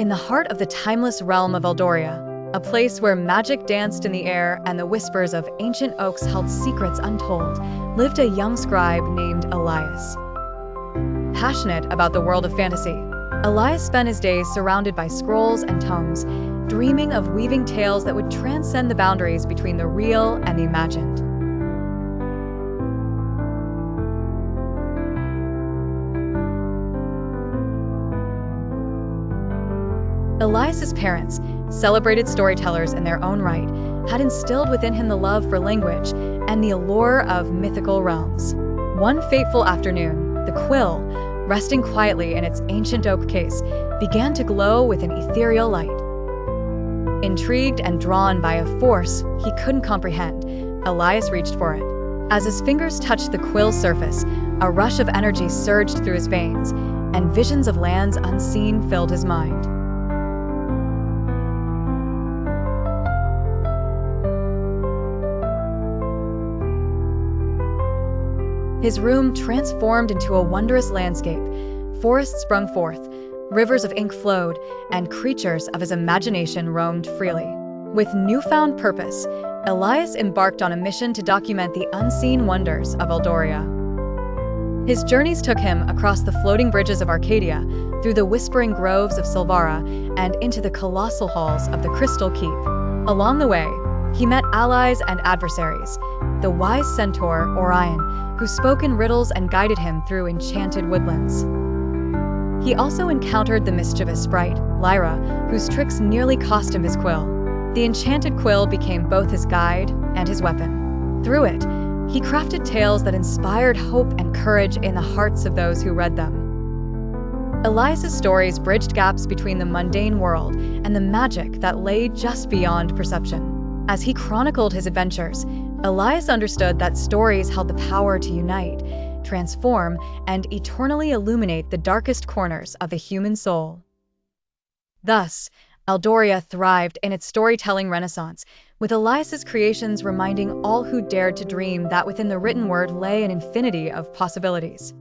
In the heart of the timeless realm of Eldoria, a place where magic danced in the air and the whispers of ancient oaks held secrets untold, lived a young scribe named Elias. Passionate about the world of fantasy, Elias spent his days surrounded by scrolls and tomes, dreaming of weaving tales that would transcend the boundaries between the real and the imagined. Elias's parents, celebrated storytellers in their own right, had instilled within him the love for language and the allure of mythical realms. One fateful afternoon, the quill, resting quietly in its ancient oak case, began to glow with an ethereal light. Intrigued and drawn by a force he couldn't comprehend, Elias reached for it. As his fingers touched the quill's surface, a rush of energy surged through his veins, and visions of lands unseen filled his mind. His room transformed into a wondrous landscape. Forests sprung forth, rivers of ink flowed, and creatures of his imagination roamed freely. With newfound purpose, Elias embarked on a mission to document the unseen wonders of Eldoria. His journeys took him across the floating bridges of Arcadia, through the whispering groves of Silvara, and into the colossal halls of the Crystal Keep. Along the way, he met allies and adversaries, the wise centaur, Orion, who spoke in riddles and guided him through enchanted woodlands. He also encountered the mischievous sprite, Lyra, whose tricks nearly cost him his quill. The Enchanted Quill became both his guide and his weapon. Through it, he crafted tales that inspired hope and courage in the hearts of those who read them. Elias's stories bridged gaps between the mundane world and the magic that lay just beyond perception. As he chronicled his adventures, Elias understood that stories held the power to unite, transform, and eternally illuminate the darkest corners of the human soul. Thus, Eldoria thrived in its storytelling renaissance, with Elias's creations reminding all who dared to dream that within the written word lay an infinity of possibilities.